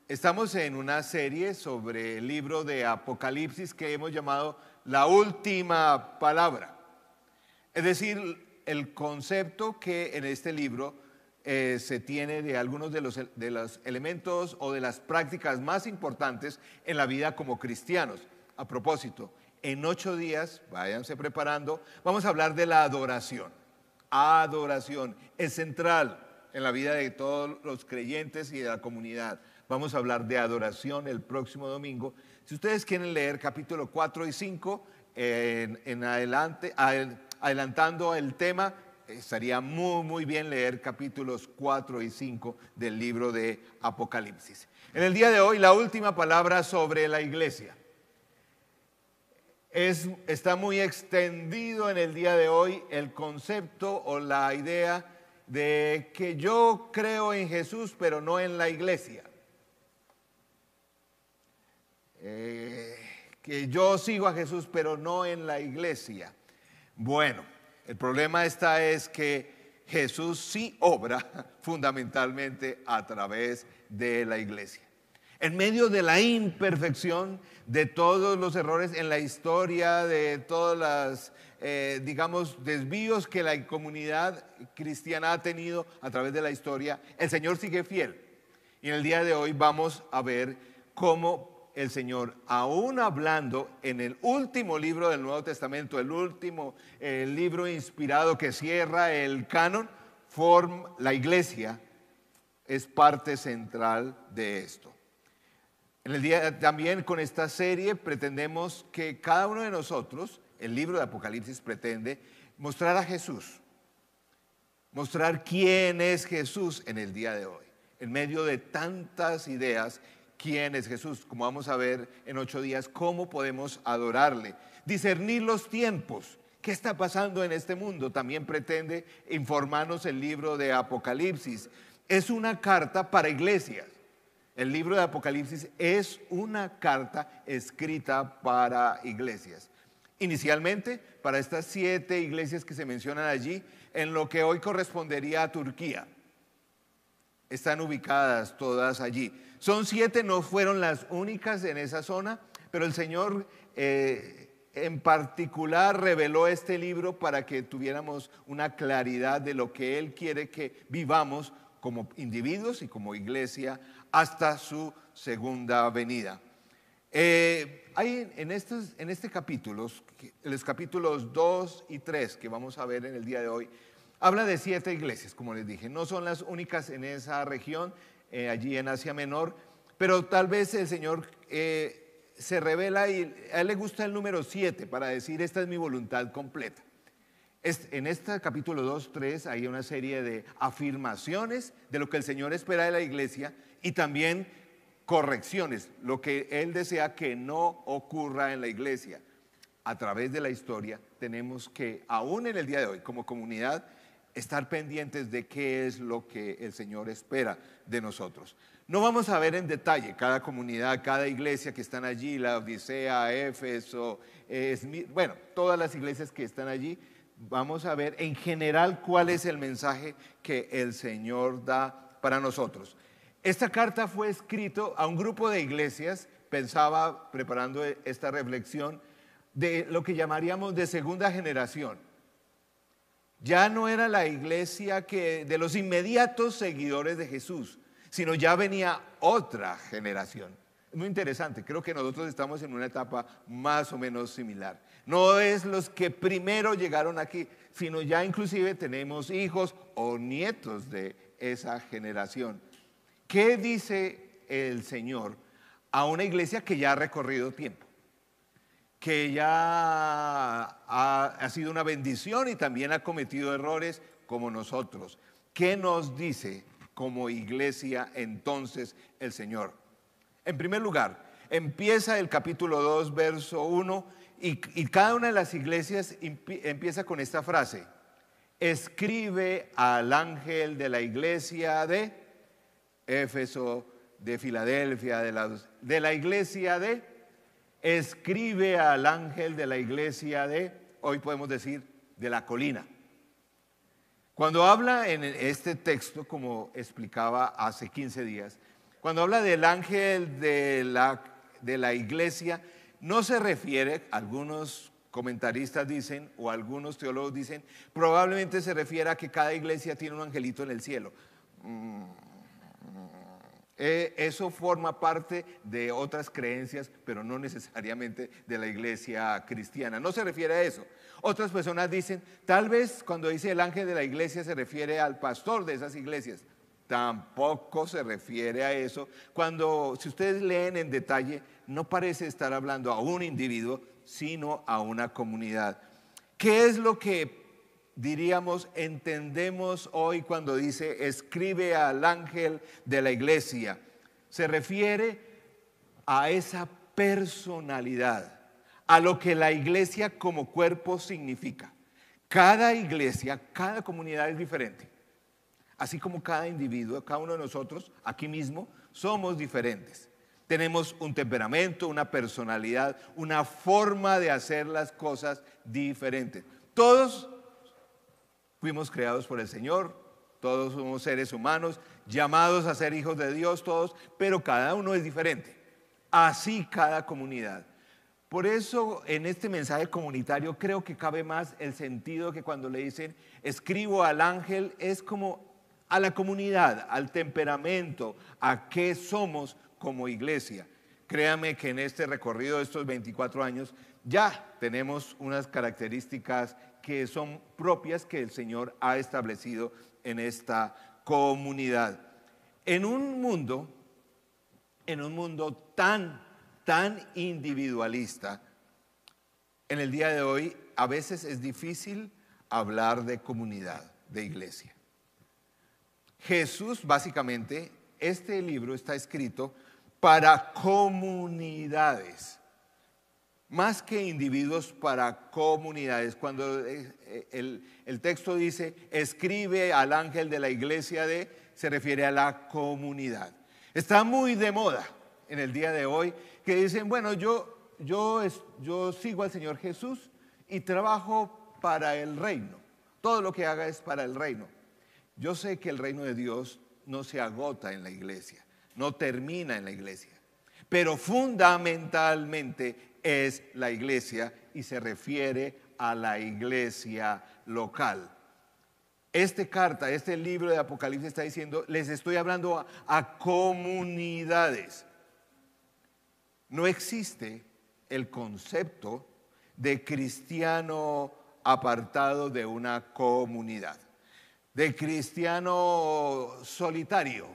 Estamos en una serie sobre el libro de Apocalipsis que hemos llamado La Última Palabra. Es decir, el concepto que en este libro se tiene de algunos de los elementos o de las prácticas más importantes en la vida como cristianos. A propósito, en 8 días, váyanse preparando, vamos a hablar de la adoración. Adoración es central en la vida de todos los creyentes y de la comunidad. Vamos a hablar de adoración el próximo domingo. Si ustedes quieren leer capítulo 4 y 5, adelantando el tema, estaría muy bien leer capítulos 4 y 5 del libro de Apocalipsis. En el día de hoy, la última palabra sobre la iglesia. Está muy extendido en el día de hoy el concepto o la idea de que yo creo en Jesús, pero no en la iglesia. Que yo sigo a Jesús, pero no en la iglesia. Bueno, el problema es que Jesús sí obra fundamentalmente a través de la iglesia. En medio de la imperfección, de todos los errores en la historia, de todas las, desvíos que la comunidad cristiana ha tenido a través de la historia, el Señor sigue fiel. Y en el día de hoy vamos a ver cómo el Señor, aún hablando en el último libro del Nuevo Testamento, el último libro inspirado que cierra el canon, la iglesia es parte central de esto. En el día también con esta serie pretendemos que cada uno de nosotros, el libro de Apocalipsis pretende mostrar a Jesús, mostrar quién es Jesús en el día de hoy, en medio de tantas ideas. ¿Quién es Jesús? Como vamos a ver en 8 días, cómo podemos adorarle. Discernir los tiempos. ¿Qué está pasando en este mundo? También pretende informarnos el libro de Apocalipsis. Es una carta para iglesias. El libro de Apocalipsis es una carta escrita para iglesias. Inicialmente, para estas 7 iglesias que se mencionan allí, en lo que hoy correspondería a Turquía. Están ubicadas todas allí. Son 7, no fueron las únicas en esa zona, pero el Señor en particular reveló este libro para que tuviéramos una claridad de lo que Él quiere que vivamos como individuos y como iglesia hasta su segunda venida. Hay en este capítulo, los capítulos 2 y 3 que vamos a ver en el día de hoy, habla de 7 iglesias, como les dije. No son las únicas en esa región, allí en Asia Menor, pero tal vez el Señor se revela y a Él le gusta el número 7 para decir, esta es mi voluntad completa. En este capítulo 2, 3 hay una serie de afirmaciones de lo que el Señor espera de la iglesia y también correcciones, lo que Él desea que no ocurra en la iglesia. A través de la historia tenemos que, aún en el día de hoy, como comunidad, estar pendientes de qué es lo que el Señor espera de nosotros. No vamos a ver en detalle cada comunidad, cada iglesia que están allí, la Odisea, Éfeso, bueno, todas las iglesias que están allí. Vamos a ver en general cuál es el mensaje que el Señor da para nosotros. Esta carta fue escrita a un grupo de iglesias, pensaba preparando esta reflexión, de lo que llamaríamos de segunda generación. Ya no era la iglesia de los inmediatos seguidores de Jesús, sino ya venía otra generación. Es muy interesante, creo que nosotros estamos en una etapa más o menos similar. No es los que primero llegaron aquí, sino ya inclusive tenemos hijos o nietos de esa generación. ¿Qué dice el Señor a una iglesia que ya ha recorrido tiempo? Que ya ha sido una bendición y también ha cometido errores como nosotros. ¿Qué nos dice como iglesia entonces el Señor? En primer lugar, empieza el capítulo 2, verso 1, y cada una de las iglesias empieza con esta frase: escribe al ángel de la iglesia de Éfeso, de Filadelfia, de la iglesia de... Escribe al ángel de la iglesia hoy podemos decir, de la colina. Cuando habla en este texto, como explicaba hace 15 días, Cuando habla del ángel de la iglesia, no se refiere, algunos comentaristas dicen, o algunos teólogos dicen, probablemente se refiere a que cada iglesia tiene un angelito en el cielo. Eso forma parte de otras creencias, pero no necesariamente de la iglesia cristiana. No se refiere a eso. Otras personas dicen, tal vez cuando dice el ángel de la iglesia se refiere al pastor de esas iglesias. Tampoco se refiere a eso. Si ustedes leen en detalle, no parece estar hablando a un individuo, sino a una comunidad. ¿Qué es lo que diríamos, entendemos hoy cuando dice escribe al ángel de la iglesia? Se refiere a esa personalidad, a lo que la iglesia como cuerpo significa. Cada iglesia, cada comunidad es diferente. Así como cada individuo, cada uno de nosotros, aquí mismo, somos diferentes. Tenemos un temperamento, una personalidad, una forma de hacer las cosas diferentes. Todos fuimos creados por el Señor, todos somos seres humanos, llamados a ser hijos de Dios todos, pero cada uno es diferente. Así cada comunidad. Por eso en este mensaje comunitario creo que cabe más el sentido que cuando le dicen escribo al ángel, es como a la comunidad, al temperamento, a qué somos como iglesia. Créame que en este recorrido de estos 24 años ya tenemos unas características que son propias que el Señor ha establecido en esta comunidad. En un mundo tan individualista, en el día de hoy a veces es difícil hablar de comunidad, de iglesia. Jesús, básicamente, este libro está escrito para comunidades, más que individuos, para comunidades. Cuando el texto dice, escribe al ángel de la iglesia se refiere a la comunidad. Está muy de moda en el día de hoy que dicen, bueno, yo sigo al Señor Jesús y trabajo para el reino. Todo lo que haga es para el reino. Yo sé que el reino de Dios no se agota en la iglesia, no termina en la iglesia, pero fundamentalmente es la iglesia y se refiere a la iglesia local. Este libro de Apocalipsis está diciendo, les estoy hablando a comunidades. No existe el concepto de cristiano apartado de una comunidad, de cristiano solitario,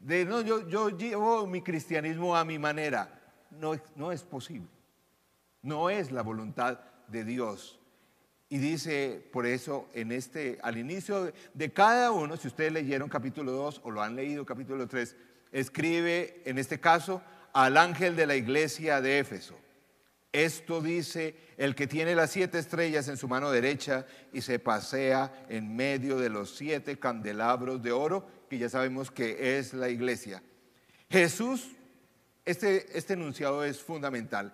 yo llevo mi cristianismo a mi manera. No es posible, no es la voluntad de Dios. Y dice, por eso, al inicio de cada uno, si ustedes leyeron capítulo 2 o lo han leído capítulo 3, escribe, en este caso, al ángel de la iglesia de Éfeso. Esto dice el que tiene las 7 estrellas en su mano derecha y se pasea en medio de los 7 candelabros de oro, que ya sabemos que es la iglesia. Jesús, este enunciado es fundamental,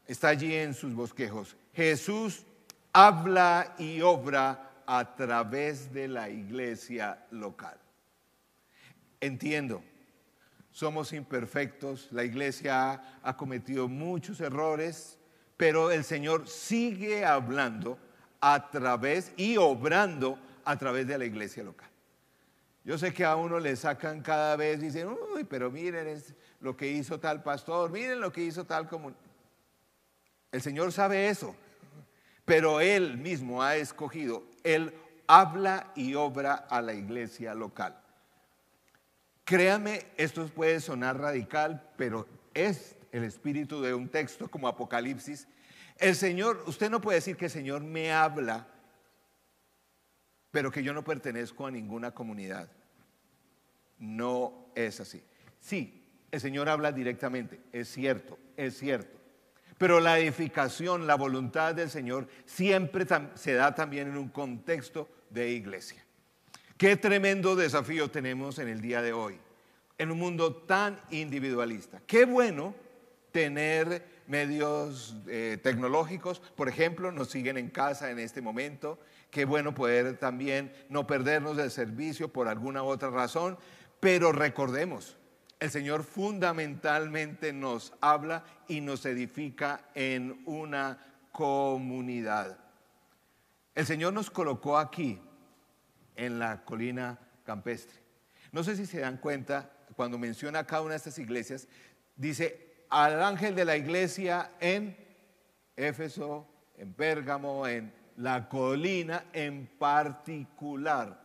está allí en sus bosquejos. Jesús habla y obra a través de la iglesia local. Entiendo, somos imperfectos, la iglesia ha cometido muchos errores, pero el Señor sigue hablando a través y obrando a través de la iglesia local. Yo sé que a uno le sacan cada vez, dicen, uy, pero miren lo que hizo tal pastor, miren lo que hizo tal comunidad. El Señor sabe eso, pero Él mismo ha escogido, Él habla y obra a la iglesia local. Créame, esto puede sonar radical, pero es el espíritu de un texto como Apocalipsis. El Señor, usted no puede decir que el Señor me habla, pero que yo no pertenezco a ninguna comunidad. No es así. Sí, el Señor habla directamente, es cierto. Pero la edificación, la voluntad del Señor siempre se da también en un contexto de iglesia. Qué tremendo desafío tenemos en el día de hoy, en un mundo tan individualista. Qué bueno tener medios tecnológicos, por ejemplo, nos siguen en casa en este momento. Qué bueno poder también no perdernos del servicio por alguna otra razón, pero recordemos, El Señor fundamentalmente nos habla y nos edifica en una comunidad. El Señor nos colocó aquí, en la colina campestre. No sé si se dan cuenta, cuando menciona cada una de estas iglesias, dice al ángel de la iglesia en Éfeso, en Pérgamo, en la colina en particular.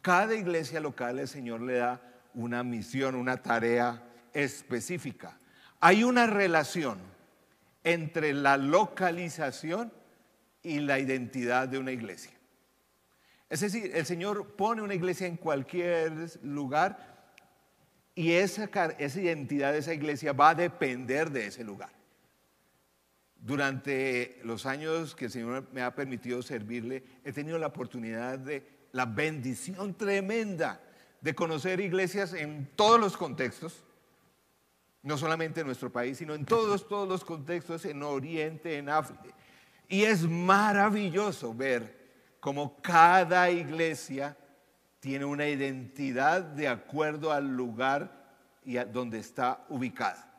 Cada iglesia local el Señor le da una misión, una tarea específica. Hay una relación entre la localización y la identidad de una iglesia. Es decir, el Señor pone una iglesia en cualquier lugar y esa identidad de esa iglesia va a depender de ese lugar. Durante los años que el Señor me ha permitido servirle, he tenido la oportunidad de la bendición tremenda de conocer iglesias en todos los contextos, no solamente en nuestro país, sino en todos los contextos, en Oriente, en África. Y es maravilloso ver cómo cada iglesia tiene una identidad de acuerdo al lugar y a donde está ubicada.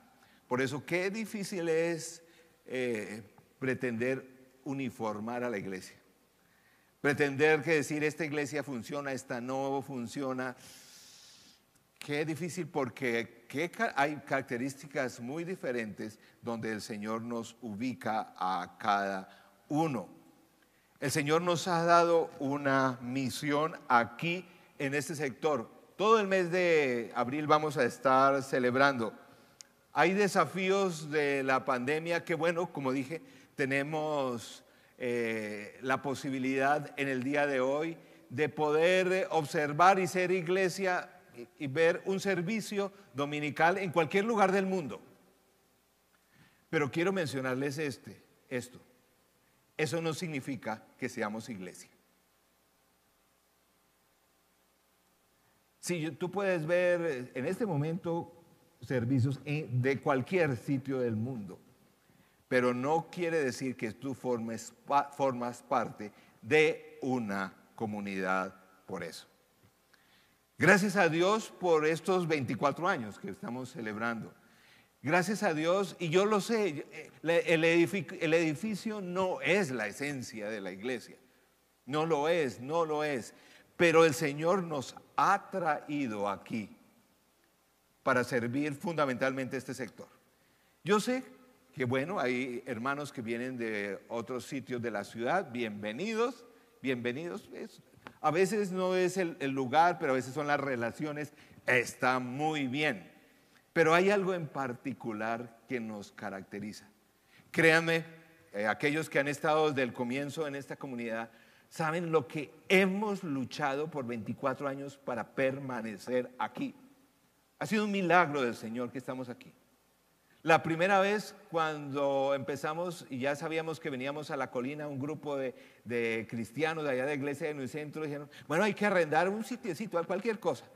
Por eso, qué difícil es pretender uniformar a la iglesia. Pretender que decir esta iglesia funciona, esta no funciona. Qué difícil porque hay características muy diferentes donde el Señor nos ubica a cada uno. El Señor nos ha dado una misión aquí en este sector. Todo el mes de abril vamos a estar celebrando. Hay desafíos de la pandemia que, bueno, como dije, tenemos la posibilidad en el día de hoy de poder observar y ser iglesia y ver un servicio dominical en cualquier lugar del mundo. Pero quiero mencionarles esto. Eso no significa que seamos iglesia. Sí, tú puedes ver en este momento servicios de cualquier sitio del mundo, pero no quiere decir que tú formas parte de una comunidad por eso. Gracias a Dios por estos 24 años que estamos celebrando. Gracias a Dios, y yo lo sé, el edificio no es la esencia de la iglesia. No lo es. Pero el Señor nos ha traído aquí para servir fundamentalmente este sector. Yo sé que, bueno, hay hermanos que vienen de otros sitios de la ciudad, bienvenidos. A veces no es el lugar, pero a veces son las relaciones, está muy bien. Pero hay algo en particular que nos caracteriza. Créanme, aquellos que han estado desde el comienzo en esta comunidad, saben lo que hemos luchado por 24 años para permanecer aquí. Ha sido un milagro del Señor que estamos aquí. La primera vez cuando empezamos y ya sabíamos que veníamos a la colina, un grupo de cristianos de allá de la iglesia de Nuevo Centro, dijeron, bueno, hay que arrendar un sitiecito, cualquier cosa.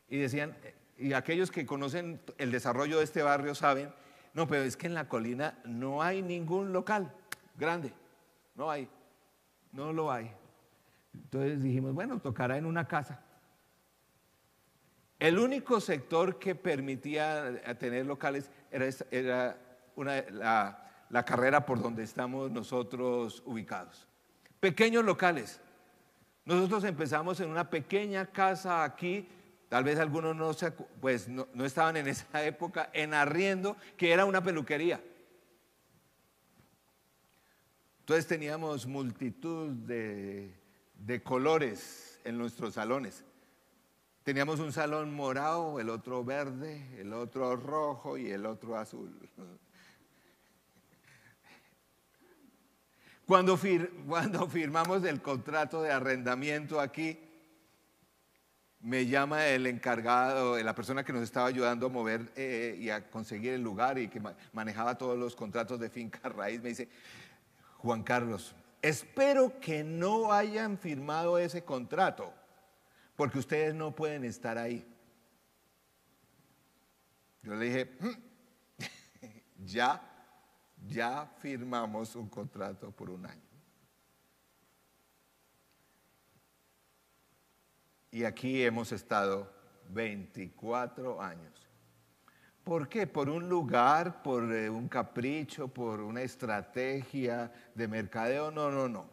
Y decían, y aquellos que conocen el desarrollo de este barrio saben, no, pero es que en la colina no hay ningún local grande, no lo hay. Entonces dijimos, bueno, tocará en una casa. El único sector que permitía tener locales era la carrera por donde estamos nosotros ubicados. Pequeños locales. Nosotros empezamos en una pequeña casa aquí, tal vez algunos no estaban en esa época, en arriendo, que era una peluquería. Entonces teníamos multitud de colores en nuestros salones. Teníamos un salón morado, el otro verde, el otro rojo y el otro azul. Cuando firmamos el contrato de arrendamiento aquí, me llama el encargado, la persona que nos estaba ayudando a mover y a conseguir el lugar y que manejaba todos los contratos de finca raíz. Me dice, Juan Carlos, espero que no hayan firmado ese contrato, porque ustedes no pueden estar ahí. Yo le dije, ya firmamos un contrato por un año. Y aquí hemos estado 24 años. ¿Por qué? ¿Por un lugar, por un capricho, por una estrategia de mercadeo? No, no, no.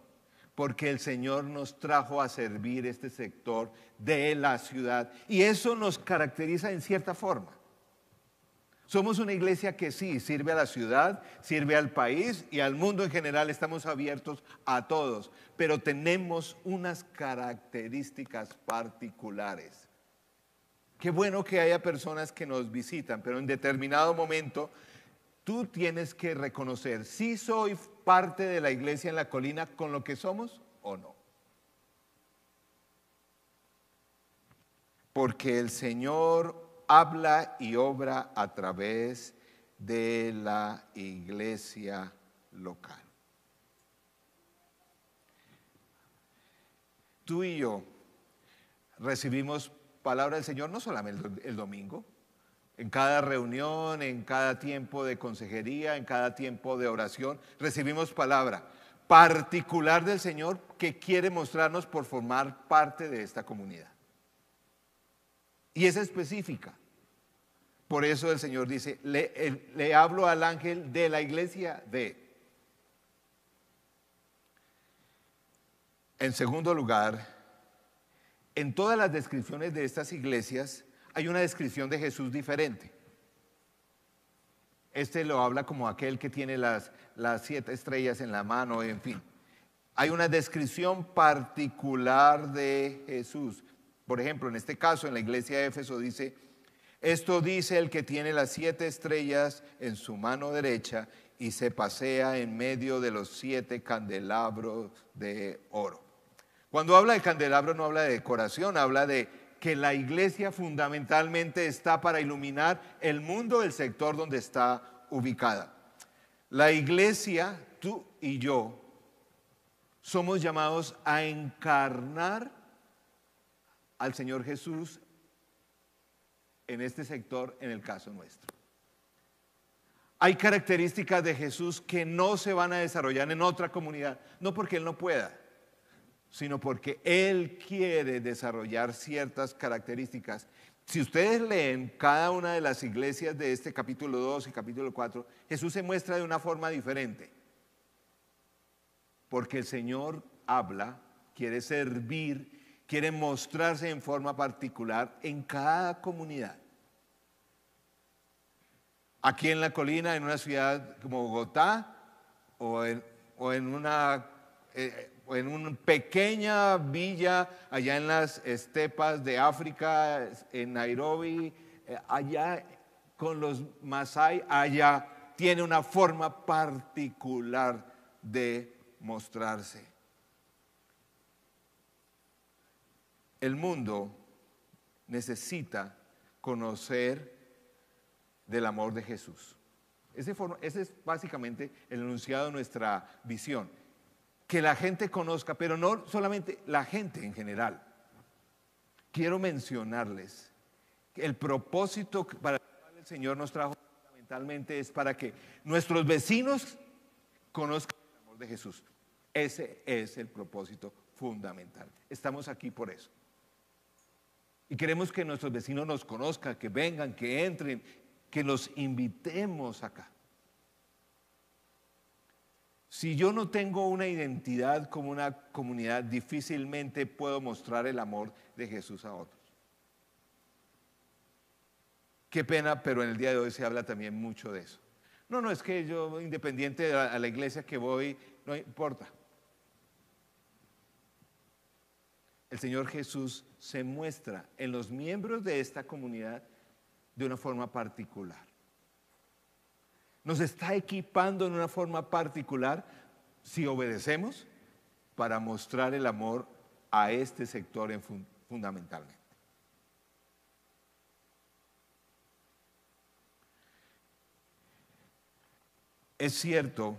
Porque el Señor nos trajo a servir este sector de la ciudad y eso nos caracteriza en cierta forma. Somos una iglesia que sí, sirve a la ciudad, sirve al país y al mundo en general, estamos abiertos a todos, pero tenemos unas características particulares. Qué bueno que haya personas que nos visitan, pero en determinado momento tú tienes que reconocer si soy parte de la iglesia en la colina con lo que somos o no. Porque el Señor habla y obra a través de la iglesia local. Tú y yo recibimos palabra del Señor no solamente el domingo, en cada reunión, en cada tiempo de consejería, en cada tiempo de oración, recibimos palabra particular del Señor que quiere mostrarnos por formar parte de esta comunidad. Y es específica. Por eso el Señor dice, le hablo al ángel de la iglesia de. En segundo lugar, en todas las descripciones de estas iglesias hay una descripción de Jesús diferente. Este lo habla como aquel que tiene las 7 estrellas en la mano, en fin. Hay una descripción particular de Jesús. Por ejemplo, en este caso, en la iglesia de Éfeso dice, esto dice el que tiene las 7 estrellas en su mano derecha y se pasea en medio de los 7 candelabros de oro. Cuando habla de candelabro no habla de decoración, habla de que la iglesia fundamentalmente está para iluminar el mundo del sector donde está ubicada. La iglesia, tú y yo, somos llamados a encarnar al Señor Jesús en este sector, en el caso nuestro. Hay características de Jesús que no se van a desarrollar en otra comunidad, no porque Él no pueda, sino porque Él quiere desarrollar ciertas características. Si ustedes leen cada una de las iglesias de este capítulo 2 y capítulo 4, Jesús se muestra de una forma diferente. Porque el Señor habla, quiere servir, quiere mostrarse en forma particular en cada comunidad. Aquí en la colina, en una ciudad como Bogotá, o en una pequeña villa allá en las estepas de África, en Nairobi, allá con los Masái, allá tiene una forma particular de mostrarse. El mundo necesita conocer del amor de Jesús. Ese es básicamente el enunciado de nuestra visión. Que la gente conozca, pero no solamente la gente en general. Quiero mencionarles que el propósito para el cual el Señor nos trajo fundamentalmente es para que nuestros vecinos conozcan el amor de Jesús. Ese es el propósito fundamental. Estamos aquí por eso. Y queremos que nuestros vecinos nos conozcan, que vengan, que entren, que los invitemos acá. Si yo no tengo una identidad como una comunidad, difícilmente puedo mostrar el amor de Jesús a otros. Qué pena, pero en el día de hoy se habla también mucho de eso. No, es que yo, independiente de a la iglesia que voy, no importa. El Señor Jesús se muestra en los miembros de esta comunidad de una forma particular. Nos está equipando en una forma particular, si obedecemos, para mostrar el amor a este sector fundamentalmente. Es cierto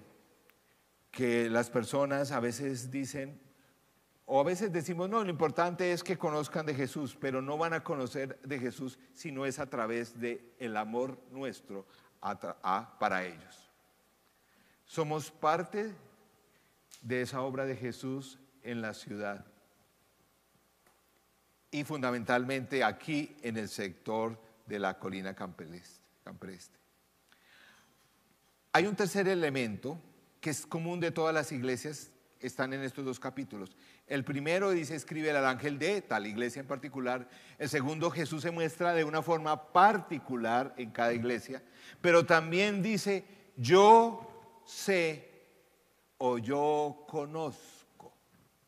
que las personas a veces dicen, o a veces decimos, no, lo importante es que conozcan de Jesús, pero no van a conocer de Jesús si no es a través del amor nuestro para ellos. Somos parte de esa obra de Jesús en la ciudad. y fundamentalmente aquí en el sector de la colina campestre. Hay un tercer elemento que es común de todas las iglesias, están en estos dos capítulos. El primero dice, escribe al ángel de tal iglesia en particular. El segundo, Jesús se muestra de una forma particular en cada iglesia, pero también dice, yo sé o yo conozco.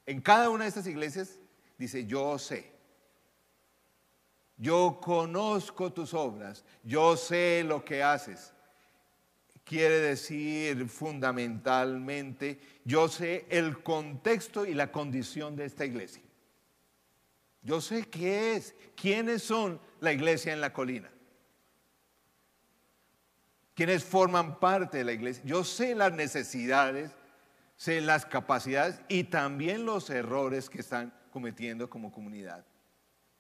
En cada una de estas iglesias dice, yo sé. Yo conozco tus obras, yo sé lo que haces. Quiere decir fundamentalmente, yo sé el contexto y la condición de esta iglesia. Yo sé qué es, quiénes son la iglesia en la colina. Quiénes forman parte de la iglesia. Yo sé las necesidades, sé las capacidades y también los errores que están cometiendo como comunidad.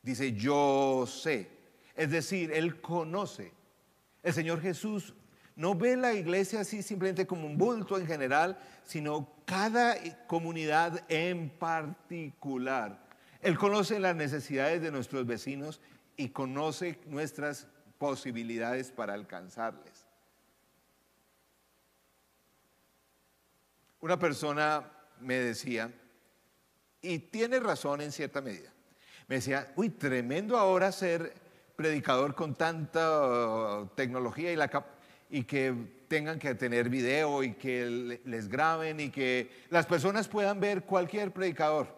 Dice, yo sé. Es decir, Él conoce. El Señor Jesús no ve la iglesia así simplemente como un bulto en general, sino cada comunidad en particular. Él conoce las necesidades de nuestros vecinos y conoce nuestras posibilidades para alcanzarles. Una persona me decía, y tiene razón en cierta medida, me decía, uy, tremendo ahora ser predicador con tanta tecnología y que tengan que tener video y que les graben y que las personas puedan ver cualquier predicador.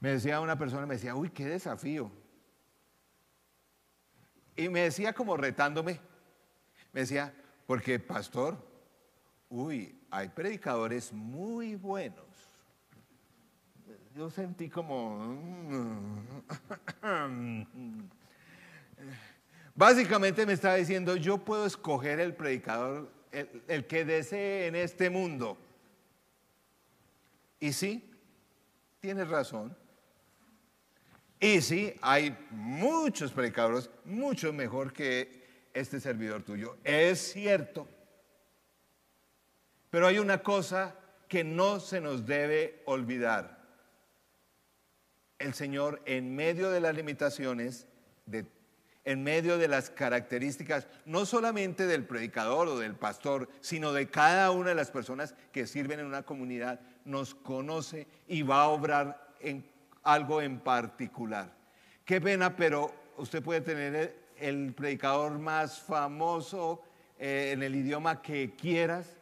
Me decía una persona, me decía, uy, qué desafío. Y me decía como retándome, me decía, porque pastor, uy, hay predicadores muy buenos. Yo sentí como... Básicamente me estaba diciendo, yo puedo escoger el predicador, el que desee en este mundo. Y sí, tienes razón. Y sí, hay muchos predicadores, mucho mejor que este servidor tuyo. Es cierto. Pero hay una cosa que no se nos debe olvidar. El Señor, en medio de las limitaciones, en medio de las características, no solamente del predicador o del pastor, sino de cada una de las personas que sirven en una comunidad, nos conoce y va a obrar en algo en particular. Qué pena, pero usted puede tener el predicador más famoso en el idioma que quieras,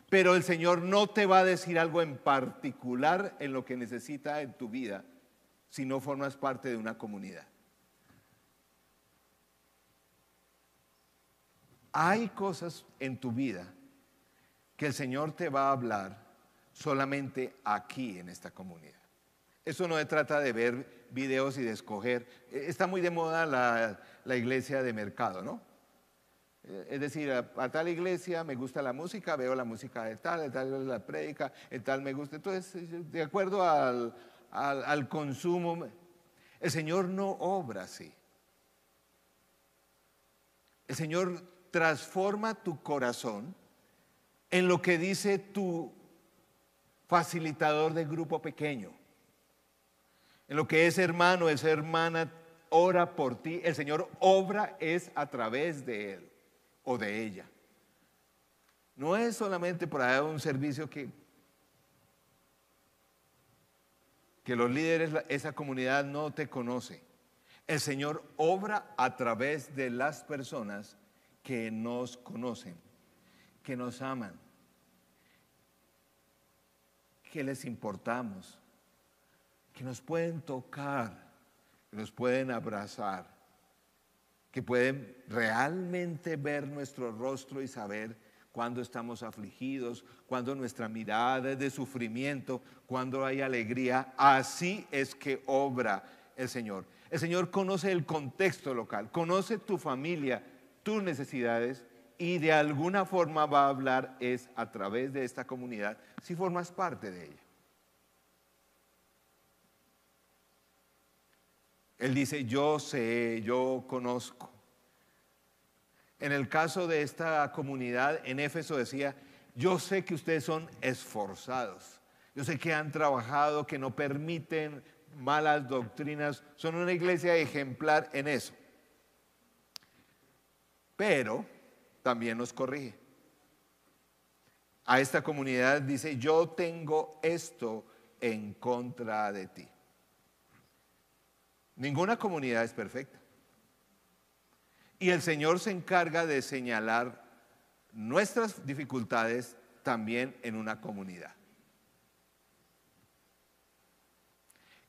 pero el Señor no te va a decir algo en particular en lo que necesita en tu vida si no formas parte de una comunidad. Hay cosas en tu vida que el Señor te va a hablar solamente aquí en esta comunidad. Eso no se trata de ver videos y de escoger. Está muy de moda la iglesia de mercado, ¿no? Es decir, a tal iglesia me gusta la música, veo la música de tal la prédica, de tal me gusta. Entonces, de acuerdo al consumo, el Señor no obra así. El Señor transforma tu corazón en lo que dice tu facilitador de grupo pequeño. En lo que ese hermano, esa hermana ora por ti. El Señor obra es a través de él o de ella. No es solamente por ahí un servicio que los líderes, esa comunidad no te conoce. El Señor obra a través de las personas que nos conocen, que nos aman, que les importamos, que nos pueden tocar, que nos pueden abrazar, que pueden realmente ver nuestro rostro y saber cuando estamos afligidos, cuando nuestra mirada es de sufrimiento, cuando hay alegría. Así es que obra el Señor. El Señor conoce el contexto local, conoce tu familia, tus necesidades y de alguna forma va a hablar es a través de esta comunidad si formas parte de ella. Él dice, yo sé, yo conozco. En el caso de esta comunidad en Éfeso decía, yo sé que ustedes son esforzados. Yo sé que han trabajado, que no permiten malas doctrinas, son una iglesia ejemplar en eso. Pero también nos corrige. A esta comunidad dice, yo tengo esto en contra de ti. Ninguna comunidad es perfecta. Y el Señor se encarga de señalar nuestras dificultades también en una comunidad.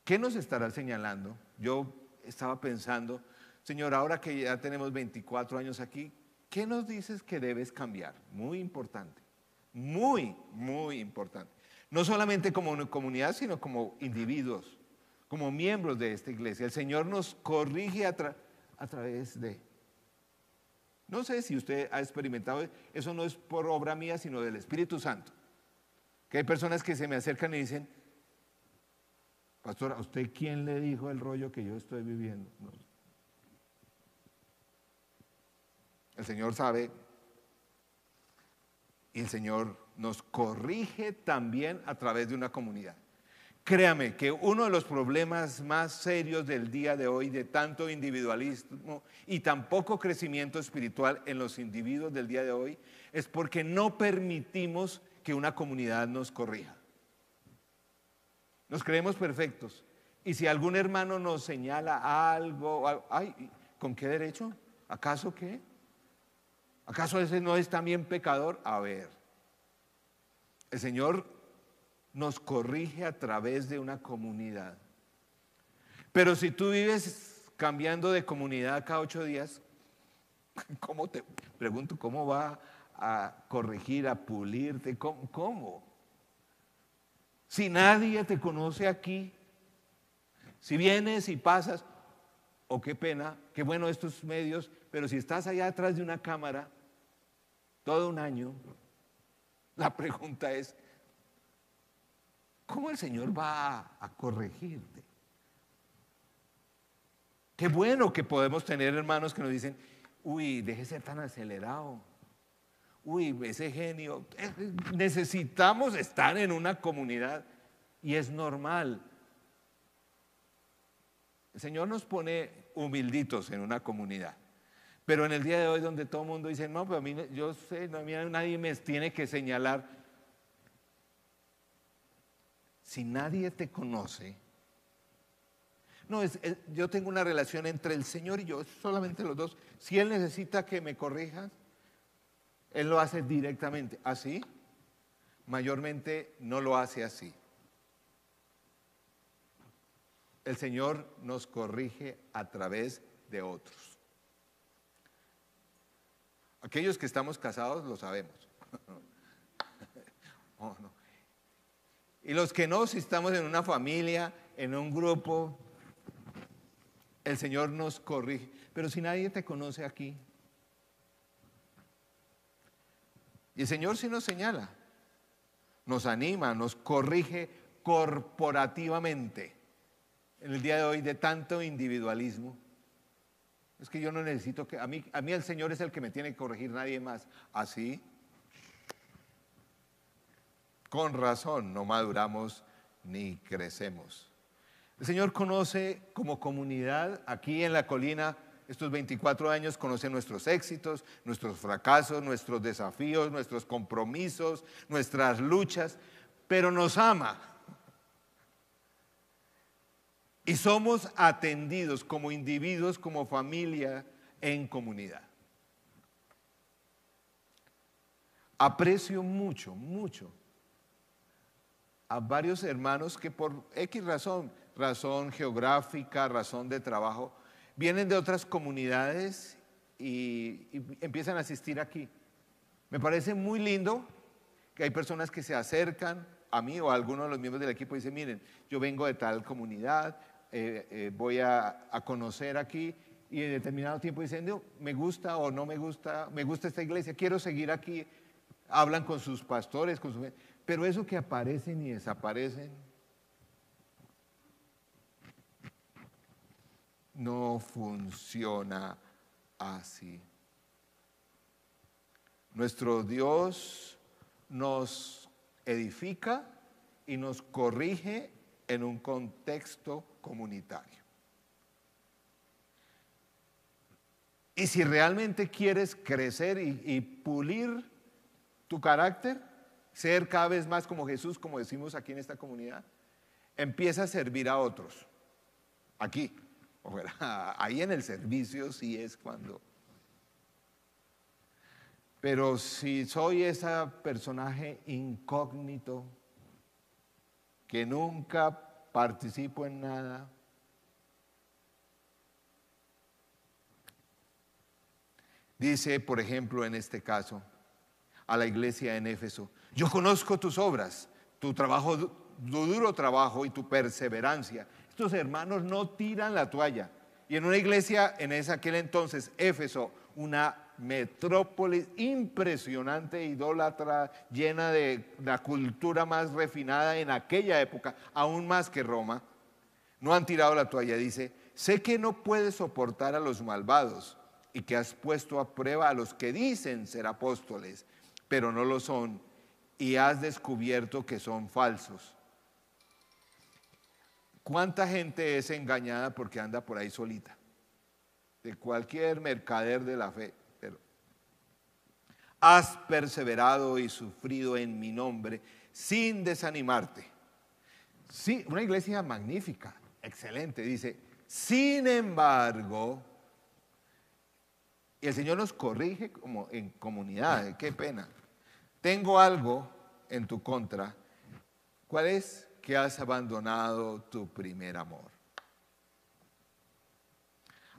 ¿Qué nos estará señalando? Yo estaba pensando, Señor, ahora que ya tenemos 24 años aquí, ¿qué nos dices que debes cambiar? Muy importante, muy, muy importante. No solamente como una comunidad, sino como individuos, como miembros de esta iglesia. El Señor nos corrige a través de... No sé si usted ha experimentado, eso no es por obra mía, sino del Espíritu Santo. Que hay personas que se me acercan y dicen, pastor, ¿a usted quién le dijo el rollo que yo estoy viviendo? No. El Señor sabe y el Señor nos corrige también a través de una comunidad. Créame que uno de los problemas más serios del día de hoy, de tanto individualismo y tan poco crecimiento espiritual en los individuos del día de hoy, es porque no permitimos que una comunidad nos corrija. Nos creemos perfectos. Y si algún hermano nos señala algo, ay, ¿con qué derecho? ¿Acaso qué? ¿Acaso ese no es también pecador? A ver, el Señor nos corrige a través de una comunidad. Pero si tú vives cambiando de comunidad cada 8 días, ¿cómo te pregunto, cómo va a corregir, a pulirte? ¿Cómo? Si nadie te conoce aquí, si vienes y pasas, oh qué pena, qué bueno estos medios, pero si estás allá atrás de una cámara todo un año, la pregunta es, ¿cómo el Señor va a corregirte? Qué bueno que podemos tener hermanos que nos dicen, uy, deje de ser tan acelerado. Uy, ese genio. Necesitamos estar en una comunidad y es normal. El Señor nos pone humilditos en una comunidad. Pero en el día de hoy donde todo el mundo dice, no, pero a mí, yo sé, no, a mí nadie me tiene que señalar. Si nadie te conoce, no, yo tengo una relación entre el Señor y yo, solamente los dos. Si Él necesita que me corrijas, Él lo hace directamente. ¿Así? Mayormente no lo hace así. El Señor nos corrige a través de otros. Aquellos que estamos casados lo sabemos. Oh, no. Y los que no, si estamos en una familia, en un grupo, el Señor nos corrige. Pero si nadie te conoce aquí, y el Señor sí nos señala, nos anima, nos corrige corporativamente. En el día de hoy de tanto individualismo, es que yo no necesito que, a mí el Señor es el que me tiene que corregir, nadie más. Así, con razón, no maduramos ni crecemos. El Señor conoce como comunidad, aquí en la colina, estos 24 años, conoce nuestros éxitos, nuestros fracasos, nuestros desafíos, nuestros compromisos, nuestras luchas, pero nos ama. Y somos atendidos como individuos, como familia, en comunidad. Aprecio mucho, mucho a varios hermanos que por X razón geográfica, razón de trabajo, vienen de otras comunidades y empiezan a asistir aquí. Me parece muy lindo que hay personas que se acercan a mí o a alguno de los miembros del equipo y dicen, miren, yo vengo de tal comunidad, voy a conocer aquí, y en determinado tiempo dicen, no, me gusta o no me gusta esta iglesia, quiero seguir aquí. Hablan con sus pastores, pero eso que aparecen y desaparecen no funciona así. Nuestro Dios nos edifica y nos corrige en un contexto comunitario. Y si realmente quieres crecer y pulir tu carácter, ser cada vez más como Jesús, como decimos aquí en esta comunidad, empieza a servir a otros. Aquí, ahí en el servicio sí es cuando. Pero si soy ese personaje incógnito, que nunca participo en nada, dice, por ejemplo, en este caso, a la iglesia en Éfeso: yo conozco tus obras, tu trabajo, tu duro trabajo y tu perseverancia. Estos hermanos no tiran la toalla. Y en una iglesia en aquel entonces, Éfeso, una metrópolis impresionante, idólatra, llena de la cultura más refinada en aquella época, aún más que Roma, no han tirado la toalla. Dice: sé que no puedes soportar a los malvados y que has puesto a prueba a los que dicen ser apóstoles, pero no lo son, y has descubierto que son falsos. ¿Cuánta gente es engañada porque anda por ahí solita? De cualquier mercader de la fe. Pero has perseverado y sufrido en mi nombre sin desanimarte. Sí, una iglesia magnífica, excelente. Dice: sin embargo, y el Señor nos corrige como en comunidad. Qué pena. Tengo algo en tu contra. ¿Cuál es? Que has abandonado tu primer amor.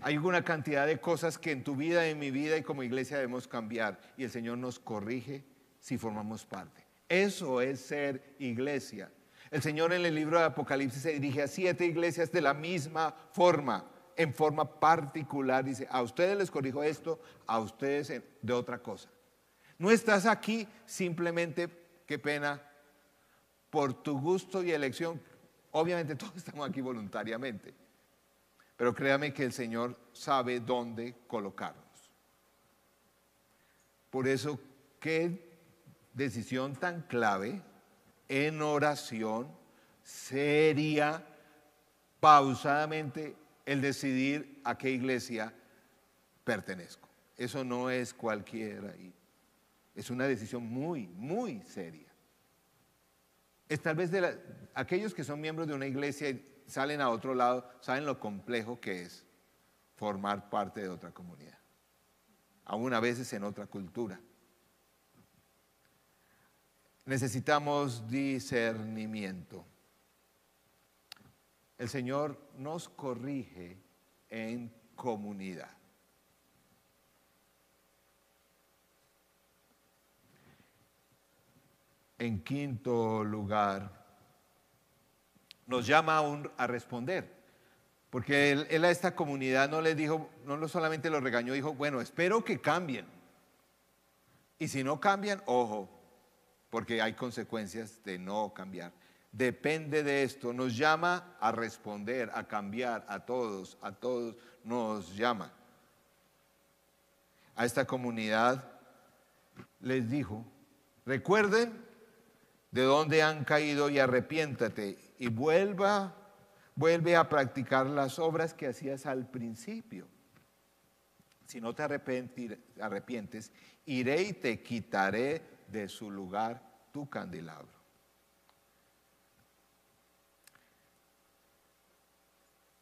Hay una cantidad de cosas que en tu vida, en mi vida y como iglesia debemos cambiar, y el Señor nos corrige si formamos parte. Eso es ser iglesia. El Señor en el libro de Apocalipsis se dirige a 7 iglesias de la misma forma, en forma particular. Dice: a ustedes les corrijo esto, a ustedes de otra cosa. No estás aquí simplemente, qué pena, por tu gusto y elección. Obviamente todos estamos aquí voluntariamente, pero créame que el Señor sabe dónde colocarnos. Por eso, qué decisión tan clave, en oración, seria, pausadamente, el decidir a qué iglesia pertenezco. Eso no es cualquiera, es una decisión muy, muy seria. Es tal vez aquellos que son miembros de una iglesia y salen a otro lado, saben lo complejo que es formar parte de otra comunidad, aún a veces en otra cultura. Necesitamos discernimiento. El Señor nos corrige en comunidad. En quinto lugar, nos llama a responder, porque él a esta comunidad no les dijo, no solamente los regañó, dijo: bueno, espero que cambien, y si no cambian, ojo, porque hay consecuencias de no cambiar. Depende de esto, nos llama a responder, a cambiar, a todos nos llama. A esta comunidad les dijo: recuerden de dónde han caído y arrepiéntate y vuelve a practicar las obras que hacías al principio. Si no te arrepientes, iré y te quitaré de su lugar tu candelabro.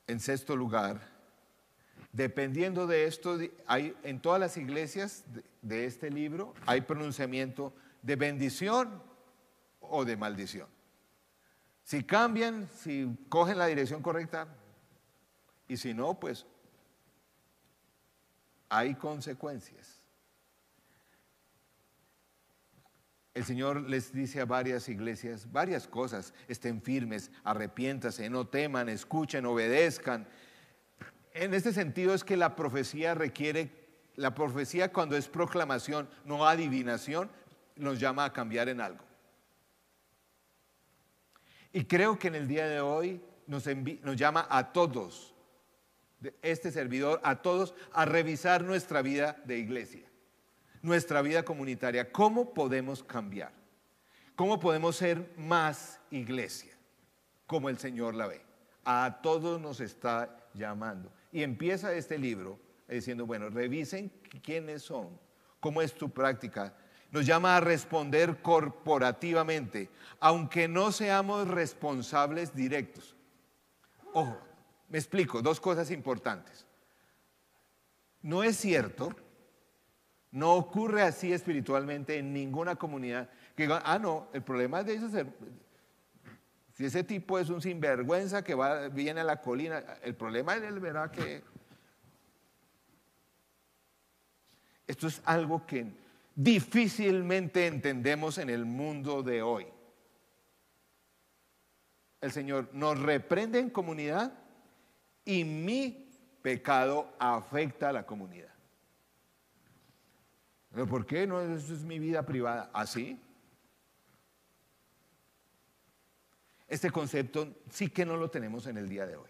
En sexto lugar, dependiendo de esto, en todas las iglesias de este libro hay pronunciamiento de bendición o de maldición. Si cambian, si cogen la dirección correcta, y si no, pues hay consecuencias. El Señor les dice a varias iglesias varias cosas: estén firmes, arrepiéntanse, no teman, escuchen, obedezcan. En este sentido es que la profecía cuando es proclamación, no adivinación, nos llama a cambiar en algo. Y creo que en el día de hoy nos llama a todos, este servidor, a todos, a revisar nuestra vida de iglesia, nuestra vida comunitaria. ¿Cómo podemos cambiar? ¿Cómo podemos ser más iglesia? como el Señor la ve. A todos nos está llamando. Y empieza este libro diciendo, bueno, revisen quiénes son, cómo es tu práctica. Nos llama a responder corporativamente, aunque no seamos responsables directos. Ojo, me explico, dos cosas importantes. No es cierto, no ocurre así espiritualmente en ninguna comunidad, que digan, no, el problema de eso es si ese tipo es un sinvergüenza que viene a la colina, el problema es él verá que esto es algo que difícilmente entendemos en el mundo de hoy. El Señor nos reprende en comunidad y mi pecado afecta a la comunidad. ¿Pero por qué? No, eso es mi vida privada. ¿Así? Este concepto sí que no lo tenemos en el día de hoy.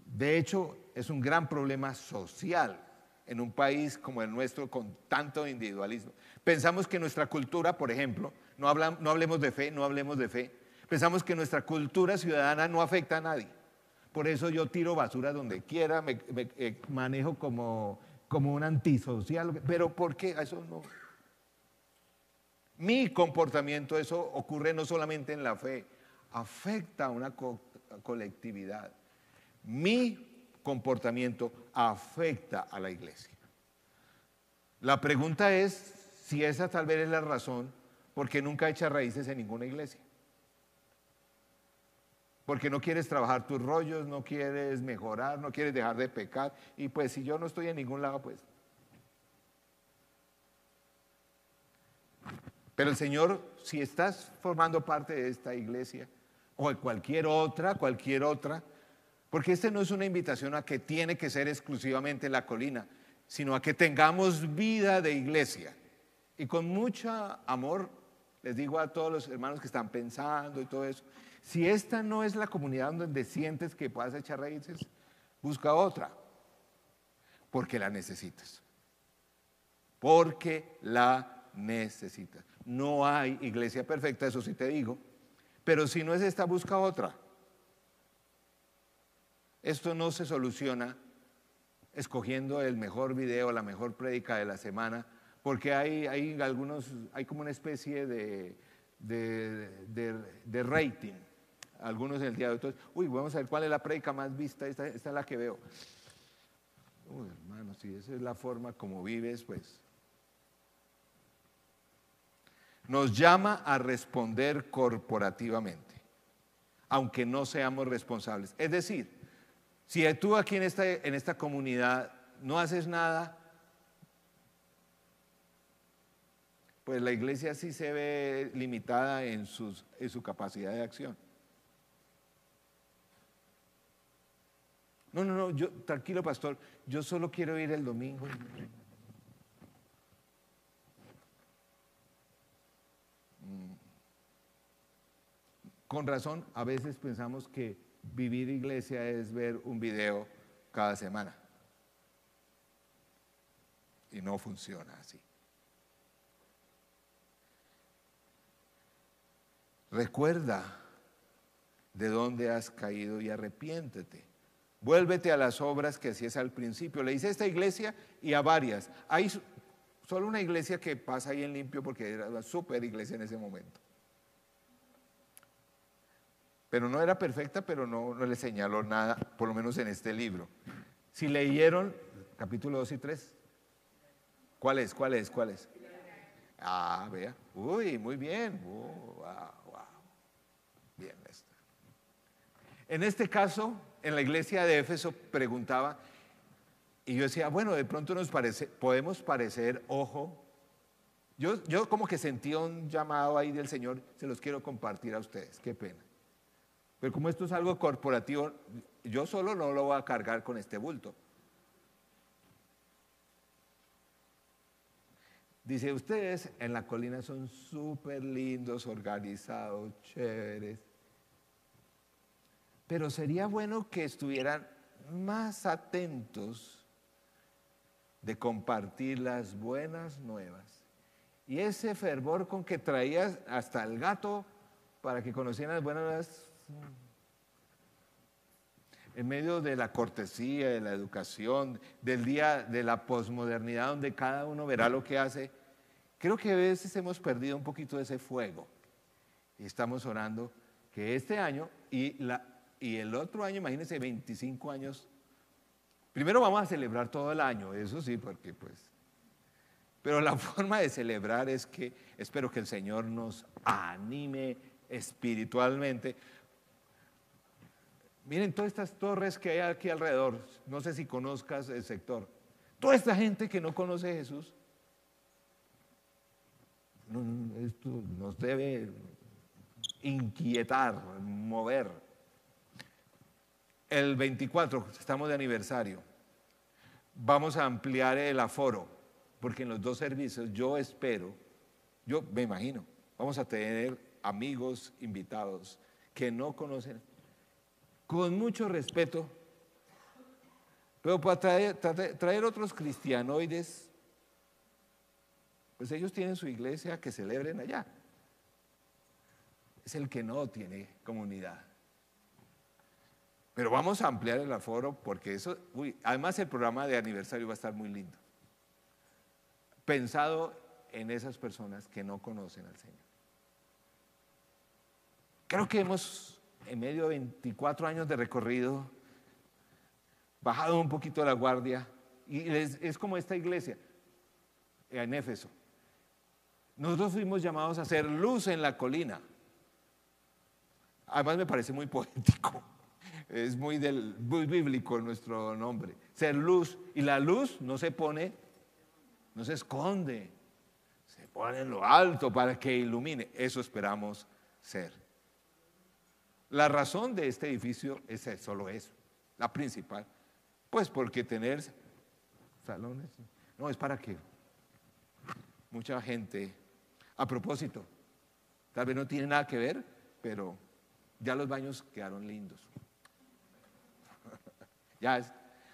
De hecho, es un gran problema social en un país como el nuestro con tanto individualismo. Pensamos que nuestra cultura, por ejemplo, no hablemos de fe, pensamos que nuestra cultura ciudadana no afecta a nadie. Por eso yo tiro basura donde quiera, me manejo como un antisocial. Pero ¿por qué? Eso no. Mi comportamiento, eso ocurre no solamente en la fe, afecta a una colectividad. Mi comportamiento afecta a la iglesia. La pregunta es si esa tal vez es la razón por qué nunca echas raíces en ninguna iglesia. Porque no quieres trabajar tus rollos, no quieres mejorar, no quieres dejar de pecar. Y pues si yo no estoy en ningún lado, pues. Pero el Señor, si estás formando parte de esta iglesia o de cualquier otra, porque esta no es una invitación a que tiene que ser exclusivamente la colina, sino a que tengamos vida de iglesia. Y con mucho amor les digo a todos los hermanos que están pensando y todo eso, si esta no es la comunidad donde sientes que puedas echar raíces, busca otra, porque la necesitas. Porque la necesitas. No hay iglesia perfecta, eso sí te digo, pero si no es esta, busca otra. Esto no se soluciona escogiendo el mejor video, la mejor prédica de la semana, porque hay como una especie de rating. Algunos en el día de hoy, vamos a ver cuál es la prédica más vista, esta es la que veo. Hermano, si esa es la forma como vives, pues. Nos llama a responder corporativamente, aunque no seamos responsables. Es decir, si tú aquí en esta comunidad no haces nada, pues la iglesia sí se ve limitada en su capacidad de acción. No, tranquilo pastor, yo solo quiero ir el domingo. Con razón, a veces pensamos que vivir iglesia es ver un video cada semana. Y no funciona así. Recuerda de dónde has caído y arrepiéntete. Vuélvete a las obras que hacías al principio. Le dice a esta iglesia y a varias. Hay solo una iglesia que pasa ahí en limpio porque era una super iglesia en ese momento. Pero no era perfecta, pero no le señaló nada, por lo menos en este libro. Si leyeron capítulo 2 y 3, ¿cuál es? Vea. Uy, muy bien. Wow. Bien. En este caso, en la iglesia de Éfeso preguntaba, y yo decía, bueno, de pronto podemos parecer, ojo. Yo como que sentí un llamado ahí del Señor, se los quiero compartir a ustedes, qué pena. Pero como esto es algo corporativo, yo solo no lo voy a cargar con este bulto. Dice, ustedes en la colina son súper lindos, organizados, chéveres. Pero sería bueno que estuvieran más atentos de compartir las buenas nuevas. Y ese fervor con que traías hasta el gato para que conocieran las buenas nuevas en medio de la cortesía, de la educación, del día de la posmodernidad, donde cada uno verá lo que hace. Creo que a veces hemos perdido un poquito de ese fuego y estamos orando que este año y el otro año, imagínense, 25 años. Primero vamos a celebrar todo el año, eso sí, porque pues. Pero la forma de celebrar es que espero que el Señor nos anime espiritualmente. Miren todas estas torres que hay aquí alrededor, no sé si conozcas el sector. Toda esta gente que no conoce a Jesús, esto nos debe inquietar, mover. El 24, estamos de aniversario, vamos a ampliar el aforo, porque en los dos servicios yo espero, yo me imagino, vamos a tener amigos invitados que no conocen, con mucho respeto, pero para traer otros cristianoides, pues ellos tienen su iglesia, que celebren allá. Es el que no tiene comunidad. Pero vamos a ampliar el aforo porque eso, además el programa de aniversario va a estar muy lindo. Pensado en esas personas que no conocen al Señor. Creo que hemos, en medio de 24 años de recorrido, bajado un poquito la guardia, y es como esta iglesia en Éfeso. Nosotros fuimos llamados a ser luz en la colina. Además me parece muy poético, es muy bíblico nuestro nombre. Ser luz, y la luz no se pone, no se esconde, se pone en lo alto para que ilumine. Eso esperamos ser. La razón de este edificio es solo eso, la principal. Pues porque tener salones, no, es para que mucha gente, a propósito, tal vez no tiene nada que ver, pero ya los baños quedaron lindos. Ya es,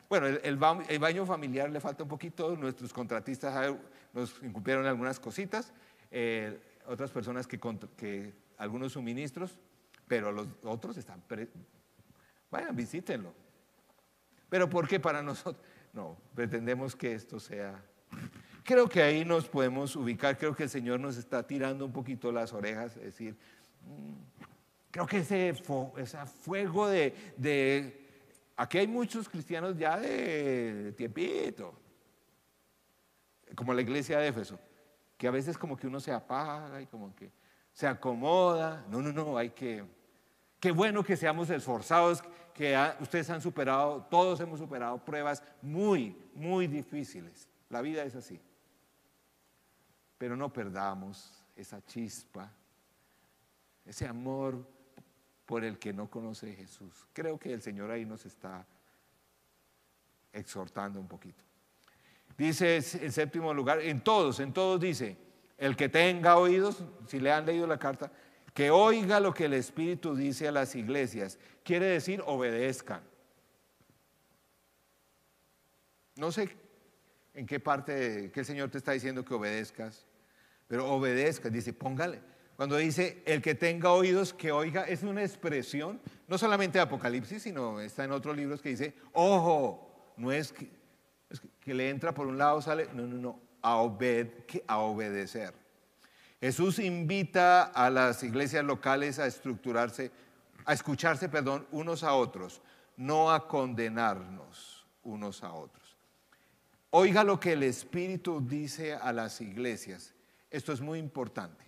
bueno, el baño familiar le falta un poquito, nuestros contratistas nos incumplieron algunas cositas, otras personas que algunos suministros, pero los otros están, vayan, visítenlo. Pero ¿por qué para nosotros? No, pretendemos que esto sea. Creo que ahí nos podemos ubicar, creo que el Señor nos está tirando un poquito las orejas, es decir, creo que ese fuego aquí hay muchos cristianos ya de tiempito, como la iglesia de Éfeso, que a veces como que uno se apaga y como que se acomoda. No, hay que, qué bueno que seamos esforzados, que ustedes han superado, todos hemos superado pruebas muy, muy difíciles. La vida es así. Pero no perdamos esa chispa, ese amor por el que no conoce a Jesús. Creo que el Señor ahí nos está exhortando un poquito. Dice en séptimo lugar, en todos dice, el que tenga oídos, si le han leído la carta, que oiga lo que el Espíritu dice a las iglesias. Quiere decir, obedezcan. No sé en qué parte que el Señor te está diciendo que obedezcas, pero obedezcas, dice, póngale. Cuando dice, el que tenga oídos, que oiga, es una expresión, no solamente de Apocalipsis, sino está en otros libros que dice, ojo, no es que le entra por un lado, sale, no, a obedecer. Jesús invita a las iglesias locales a escucharse, unos a otros, no a condenarnos unos a otros. Oiga lo que el Espíritu dice a las iglesias. Esto es muy importante.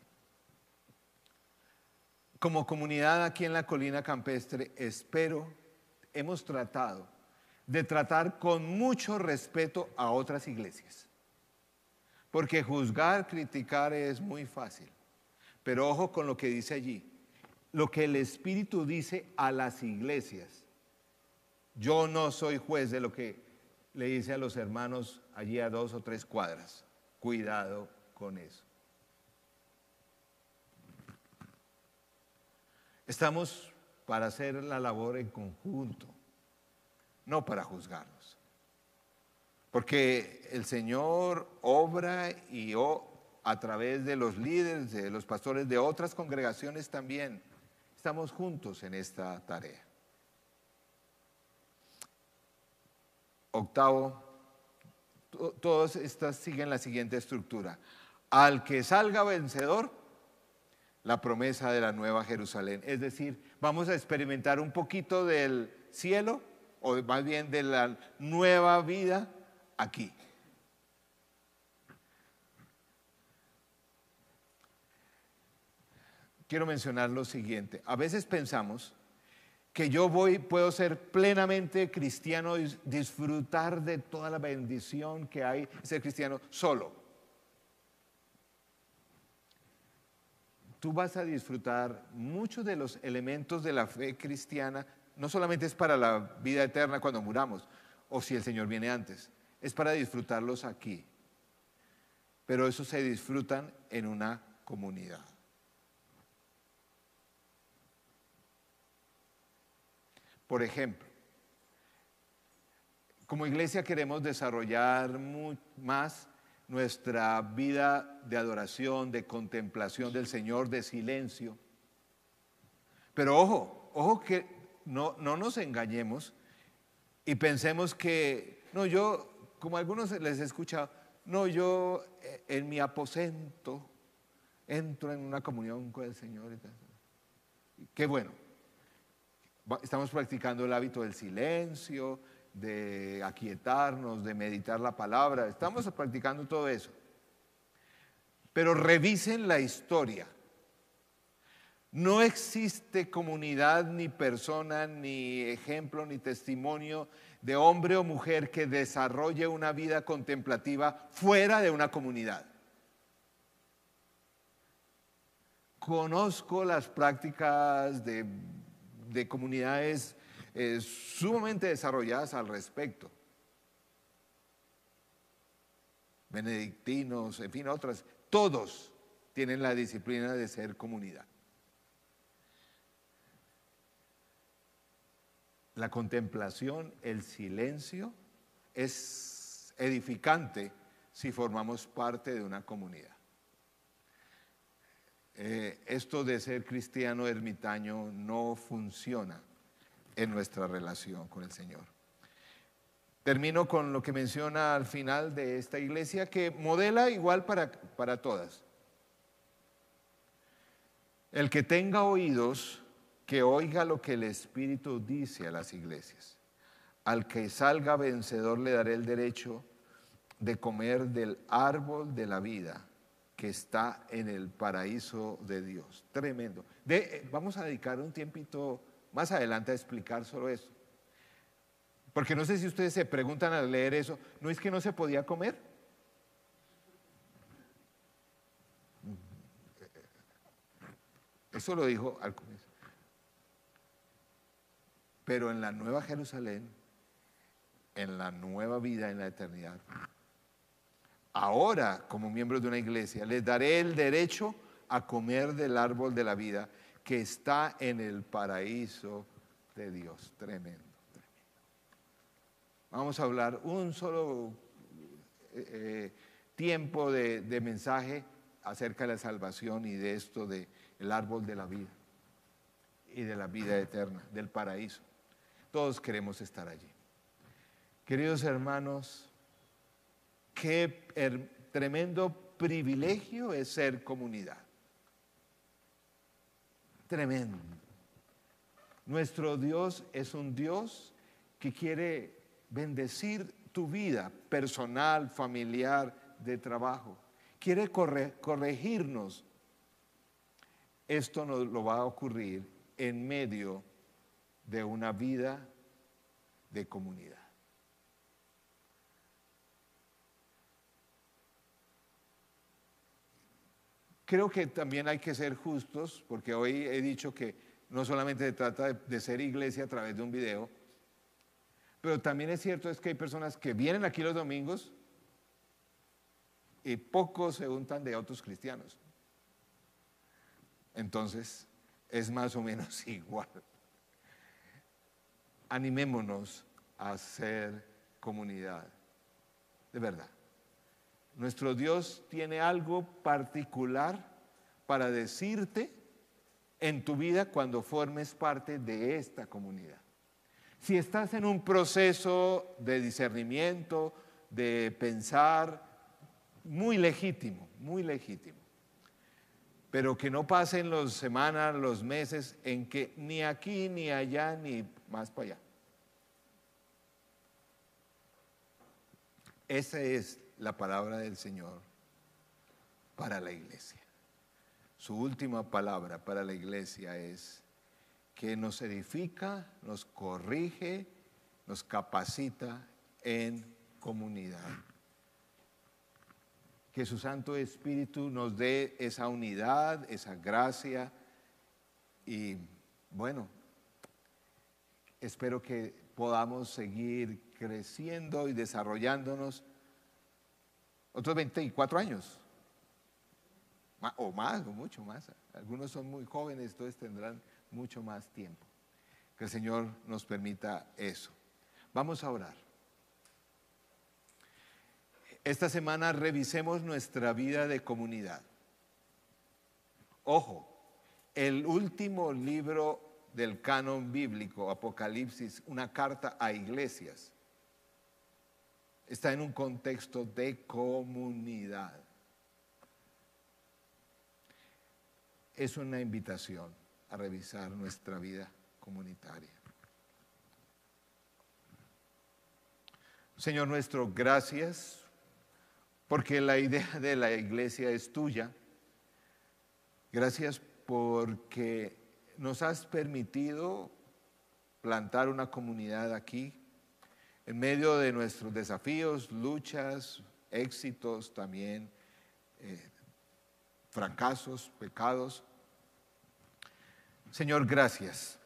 Como comunidad aquí en la Colina Campestre, hemos tratado de tratar con mucho respeto a otras iglesias. Porque juzgar, criticar es muy fácil. Pero ojo con lo que dice allí. Lo que el Espíritu dice a las iglesias. Yo no soy juez de lo que le dice a los hermanos allí a 2 o 3 cuadras. Cuidado con eso. Estamos para hacer la labor en conjunto, no para juzgarnos. Porque el Señor obra a través de los líderes, de los pastores de otras congregaciones también. Estamos juntos en esta tarea. Octavo, todas estas siguen la siguiente estructura. Al que salga vencedor, la promesa de la nueva Jerusalén. Es decir, vamos a experimentar un poquito del cielo, o más bien de la nueva vida aquí. Quiero mencionar lo siguiente. A veces pensamos que puedo ser plenamente cristiano y disfrutar de toda la bendición que hay ser cristiano solo. Tú vas a disfrutar muchos de los elementos de la fe cristiana, no solamente es para la vida eterna cuando muramos, o si el Señor viene antes, es para disfrutarlos aquí. Pero eso se disfrutan en una comunidad. Por ejemplo, como iglesia queremos desarrollar más nuestra vida de adoración, de contemplación del Señor, de silencio. Pero ojo que no nos engañemos y pensemos que, no, yo, como algunos les he escuchado, no, yo en mi aposento entro en una comunión con el Señor. Qué bueno. Estamos practicando el hábito del silencio, de aquietarnos, de meditar la palabra. Estamos practicando todo eso. Pero revisen la historia. No existe comunidad, ni persona, ni ejemplo, ni testimonio de hombre o mujer que desarrolle una vida contemplativa fuera de una comunidad. Conozco las prácticas de comunidades sumamente desarrolladas al respecto. Benedictinos, en fin, otras. Todos tienen la disciplina de ser comunidad. La contemplación, el silencio, es edificante si formamos parte de una comunidad. Esto de ser cristiano ermitaño no funciona en nuestra relación con el Señor. Termino con lo que menciona al final de esta iglesia, que modela igual para todas. El que tenga oídos, que oiga lo que el Espíritu dice a las iglesias. Al que salga vencedor le daré el derecho de comer del árbol de la vida que está en el paraíso de Dios. Tremendo. Vamos a dedicar un tiempito más adelante a explicar solo eso. Porque no sé si ustedes se preguntan al leer eso, ¿no es que no se podía comer? Eso lo dijo al comienzo. Pero en la nueva Jerusalén, en la nueva vida, en la eternidad, ahora, como miembros de una iglesia, les daré el derecho a comer del árbol de la vida que está en el paraíso de Dios. Tremendo, tremendo. Vamos a hablar un solo tiempo de mensaje acerca de la salvación y de esto del árbol de la vida y de la vida eterna, del paraíso. Todos queremos estar allí. Queridos hermanos, qué tremendo privilegio es ser comunidad. Tremendo. Nuestro Dios es un Dios que quiere bendecir tu vida personal, familiar, de trabajo. Quiere corregirnos. Esto no lo va a ocurrir en medio de una vida de comunidad. Creo que también hay que ser justos, porque hoy he dicho que no solamente se trata de ser iglesia a través de un video, pero también es cierto es que hay personas que vienen aquí los domingos y pocos se untan de otros cristianos. Entonces, es más o menos igual. Animémonos a ser comunidad, de verdad. Nuestro Dios tiene algo particular para decirte en tu vida cuando formes parte de esta comunidad. Si estás en un proceso de discernimiento, de pensar, muy legítimo, pero que no pasen las semanas, los meses en que ni aquí, ni allá, ni más para allá. Esa es la palabra del Señor para la iglesia. Su última palabra para la iglesia es que nos edifica, nos corrige, nos capacita en comunidad. Que su Santo Espíritu nos dé esa unidad, esa gracia y bueno, espero que podamos seguir creciendo y desarrollándonos otros 24 años. O más, o mucho más. Algunos son muy jóvenes, entonces tendrán mucho más tiempo. Que el Señor nos permita eso. Vamos a orar. Esta semana revisemos nuestra vida de comunidad. Ojo, el último libro del canon bíblico, Apocalipsis, una carta a iglesias, está en un contexto de comunidad. Es una invitación a revisar nuestra vida comunitaria. Señor nuestro, gracias, porque la idea de la iglesia es tuya. Gracias porque nos has permitido plantar una comunidad aquí, en medio de nuestros desafíos, luchas, éxitos también, fracasos, pecados. Señor, gracias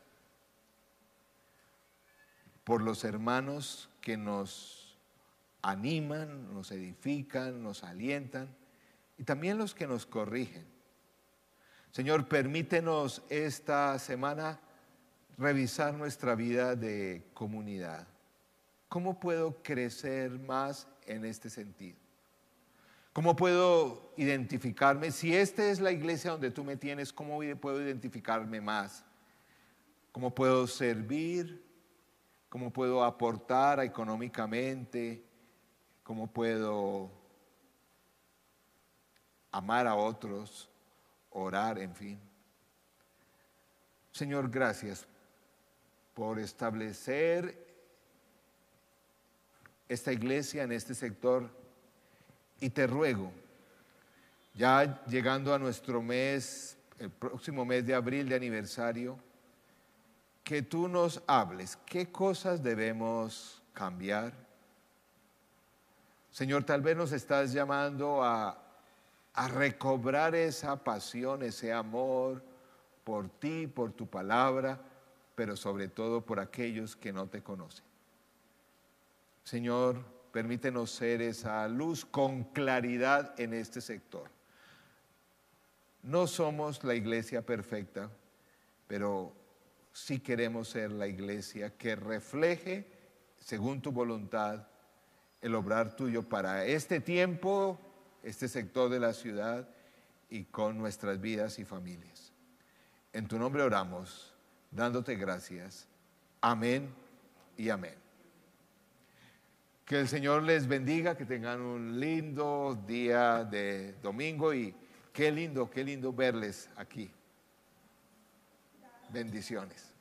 por los hermanos que nos animan, nos edifican, nos alientan y también los que nos corrigen. Señor, permítenos esta semana revisar nuestra vida de comunidad. ¿Cómo puedo crecer más en este sentido? ¿Cómo puedo identificarme? Si esta es la iglesia donde tú me tienes, ¿cómo puedo identificarme más? ¿Cómo puedo servir? ¿Cómo puedo aportar económicamente? ¿Cómo puedo amar a otros? Orar, en fin. Señor, gracias por establecer esta iglesia en este sector. Y te ruego, ya llegando a nuestro mes, el próximo mes de abril de aniversario, que tú nos hables, qué cosas debemos cambiar. Señor, tal vez nos estás llamando a recobrar esa pasión, ese amor por ti, por tu palabra, pero sobre todo por aquellos que no te conocen. Señor, permítenos ser esa luz con claridad en este sector. No somos la iglesia perfecta, pero sí queremos ser la iglesia que refleje, según tu voluntad, el obrar tuyo para este tiempo, este sector de la ciudad y con nuestras vidas y familias. En tu nombre oramos, dándote gracias. Amén y amén. Que el Señor les bendiga, que tengan un lindo día de domingo y qué lindo verles aquí. Bendiciones.